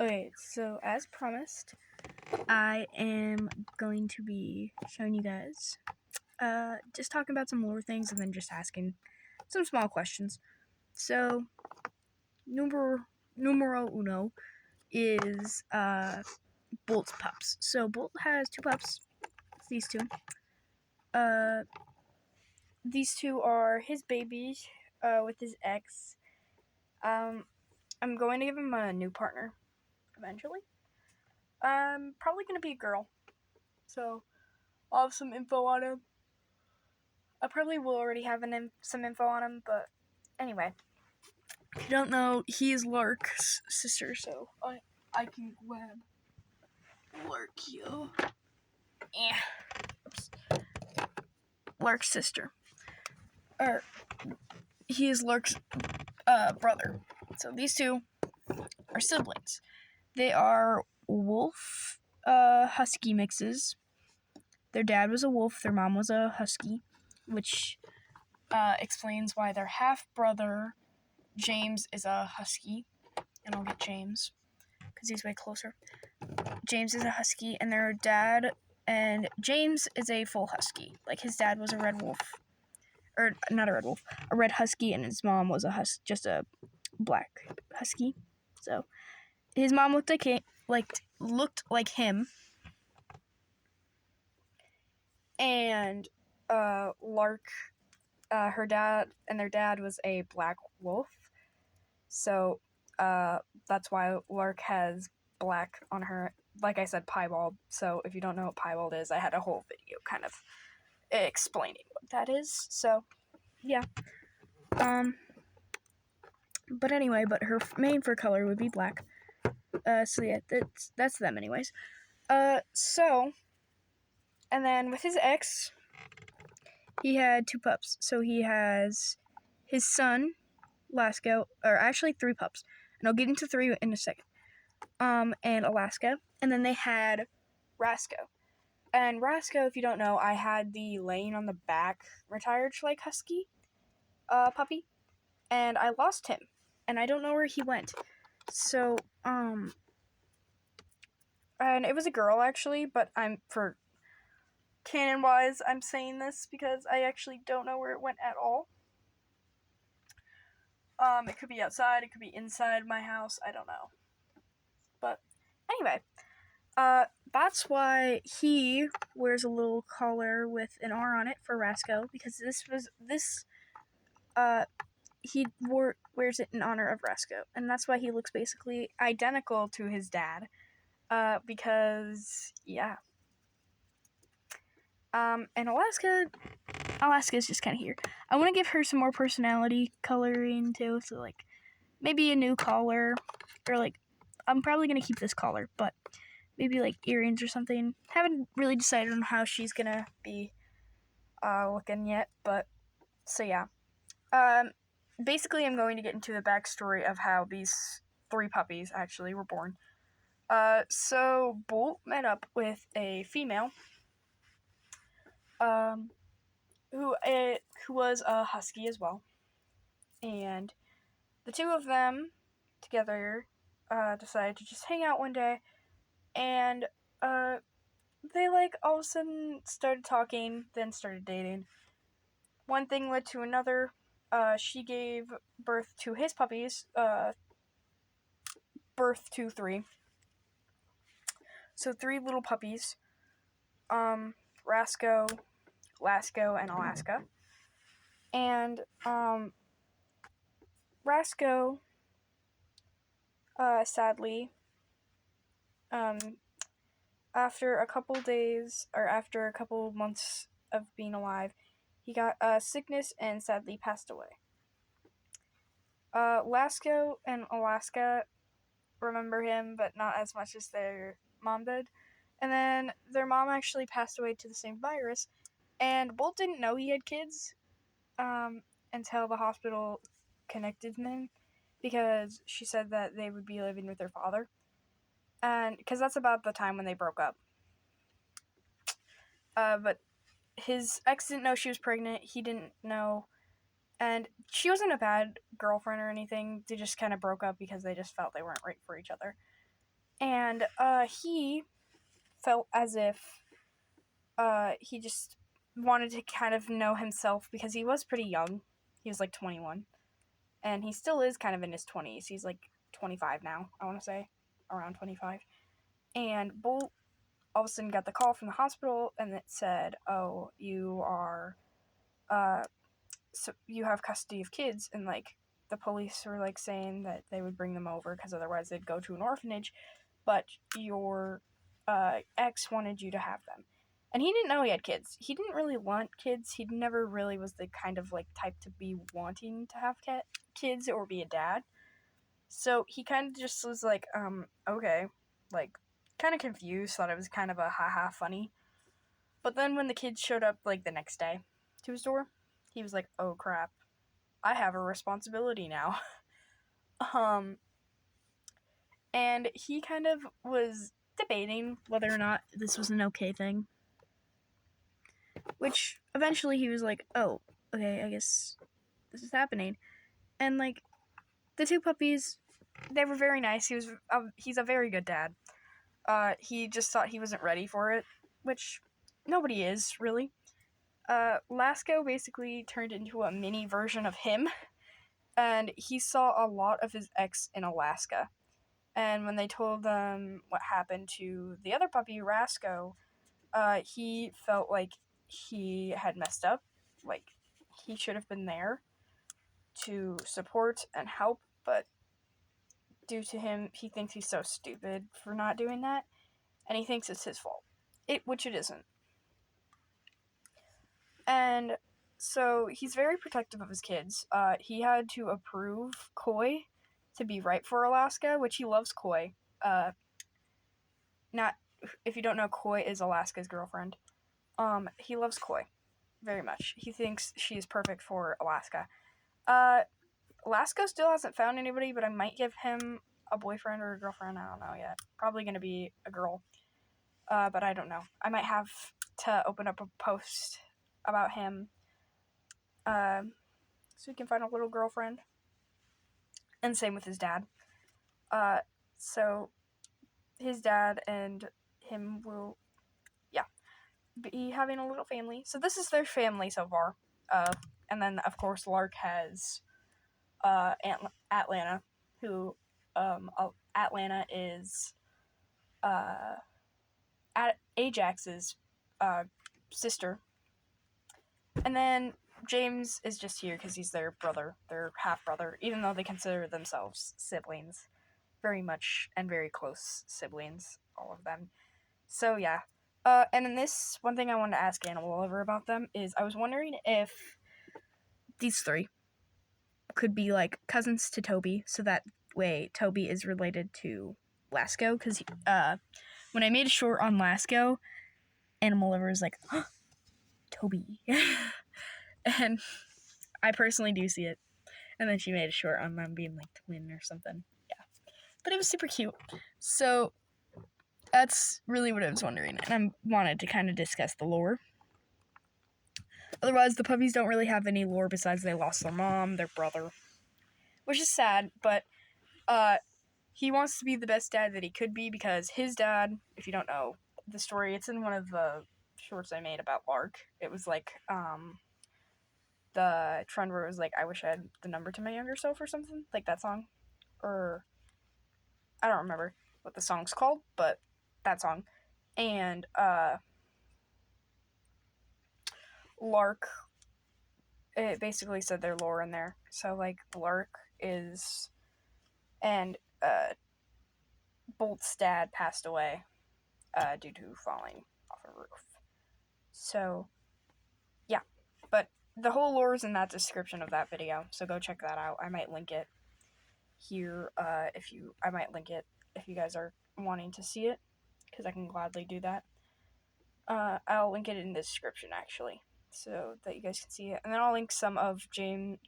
Okay, so as promised, I am going to be showing you guys, just talking about some lore things and then just asking some small questions. So, numero uno is Bolt's pups. So Bolt has two pups. It's these two. Uh, these two are his babies with his ex. I'm going to give him a new partner eventually. Probably going to be a girl. So I'll have some info on him. I probably will already have some info on him, but anyway. If you don't know, he is Lark's sister, so I can grab Lark here. Oops. Lark's sister. He is Lark's brother. So these two are siblings. They are wolf husky mixes. Their dad was a wolf, their mom was a husky, which explains why their half-brother, James, is a husky. And I'll get James, because he's way closer. James is a husky, and their dad, and James is a full husky. Like, his dad was a red wolf. Or, not a red wolf, a red husky, and his mom was just a black husky. So, his mom looked like him. And Lark, her dad, and their dad was a black wolf. So that's why Lark has black on her. Like I said, piebald. So if you don't know what piebald is, I had a whole video kind of explaining what that is. So yeah. But anyway, her main fur color would be black. So yeah, that's them anyways. So, and then with his ex, he had two pups. So he has his son, Lasko, or actually three pups. And I'll get into three in a second. And Alaska. And then they had Rasko. And Rasko, if you don't know, I had the laying on the back retired Schleich Husky puppy. And I lost him. And I don't know where he went. So, and it was a girl actually, but for canon-wise, I'm saying this because I actually don't know where it went at all. It could be outside, it could be inside my house, I don't know. But anyway, that's why he wears a little collar with an R on it for Rasko, because he wears it in honor of Rasko, and that's why he looks basically identical to his dad. Because yeah. And Alaska is just kind of here. I want to give her some more personality coloring too, so like maybe a new collar, or like I'm probably gonna keep this collar, but maybe like earrings or something. Haven't really decided on how she's gonna be looking yet, but so yeah. Basically, I'm going to get into the backstory of how these three puppies actually were born. So Bolt met up with a female, who was a husky as well, and the two of them together decided to just hang out one day, and they all of a sudden started talking, then started dating. One thing led to another. She gave birth to his puppies, birth to three. So three little puppies, Rasko, Lasko, and Alaska. And Rasko, sadly, after a couple months of being alive, he got sickness and sadly passed away. Lasko and Alaska remember him, but not as much as their mom did. And then their mom actually passed away to the same virus, and Bolt didn't know he had kids until the hospital connected them, because she said that they would be living with their father, and because that's about the time when they broke up. But his ex didn't know she was pregnant. He didn't know, and she wasn't a bad girlfriend or anything. They just kind of broke up because they just felt they weren't right for each other. And he felt as if he just wanted to kind of know himself because he was pretty young. He was like 21. And he still is kind of in his 20s. He's like 25 now, I want to say. Around 25. And Bolt all of a sudden got the call from the hospital and it said, oh, you are, so you have custody of kids. And like the police were like saying that they would bring them over because otherwise they'd go to an orphanage. But your ex wanted you to have them. And he didn't know he had kids. He didn't really want kids. He never really was the kind of like type to be wanting to have kids or be a dad. So he kind of just was like, okay, like kind of confused, thought it was kind of a haha funny. But then when the kids showed up like the next day to his door, he was like, oh crap, I have a responsibility now. And he kind of was debating whether or not this was an okay thing. Which eventually he was like, oh, okay, I guess this is happening. And like the two puppies, they were very nice. He's a very good dad. He just thought he wasn't ready for it, which nobody is, really. Lasko basically turned into a mini version of him, and he saw a lot of his ex in Alaska. And when they told them what happened to the other puppy, Rasco, he felt like he had messed up. Like, he should have been there to support and help, but due to him, he thinks he's so stupid for not doing that, and he thinks it's his fault. Which it isn't. And so he's very protective of his kids. He had to approve Koi to be right for Alaska, which he loves Koi. Not if you don't know, Koi is Alaska's girlfriend. He loves Koi very much. He thinks she is perfect for Alaska. Lasko still hasn't found anybody, but I might give him a boyfriend or a girlfriend. I don't know yet. Probably gonna be a girl. But I don't know. I might have to open up a post about him so he can find a little girlfriend. And same with his dad. So his dad and him will, be having a little family. So this is their family so far. And then, of course, Lark has Atlanta, who, Atlanta is Ajax's sister. And then James is just here because he's their brother, their half-brother, even though they consider themselves siblings. Very much and very close siblings, all of them. So, yeah. And in this, one thing I wanted to ask Animal Lover about them is I was wondering if these three could be, like, cousins to Toby, so that way Toby is related to Lasko, because when I made a short on Lasko, Animal Lover was like, oh, Toby. And I personally do see it. And then she made a short on them being, like, twin or something. Yeah. But it was super cute. So that's really what I was wondering, and I wanted to kind of discuss the lore. Otherwise, the puppies don't really have any lore besides they lost their mom, their brother, which is sad, but he wants to be the best dad that he could be because his dad, if you don't know the story, it's in one of the shorts I made about Lark. It was like, the trend where it was like, I wish I had the number to my younger self or something, like that song, or I don't remember what the song's called, but that song. And Lark, it basically said their lore in there. So like Lark is, and Bolt's dad passed away due to falling off a roof. So yeah, but the whole lore is in that description of that video. So go check that out. I might link it here I might link it if you guys are wanting to see it, because I can gladly do that. I'll link it in the description actually, so that you guys can see it. And then I'll link some of James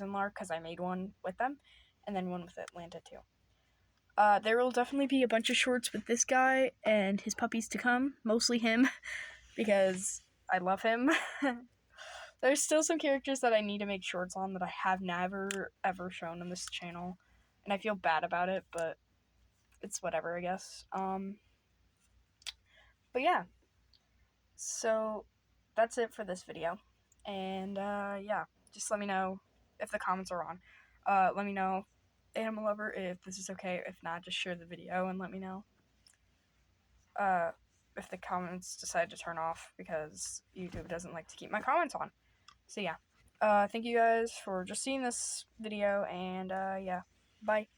and Lark, because I made one with them, and then one with Atlanta too. There will definitely be a bunch of shorts with this guy and his puppies to come, mostly him, because I love him. There's still some characters that I need to make shorts on that I have never, ever shown on this channel, and I feel bad about it, but it's whatever, I guess. But yeah, so that's it for this video. And yeah, just let me know if the comments are on. Let me know, Animal Lover, if this is okay. If not, just share the video and let me know. If the comments decide to turn off because YouTube doesn't like to keep my comments on. So yeah, thank you guys for just seeing this video, and yeah, bye.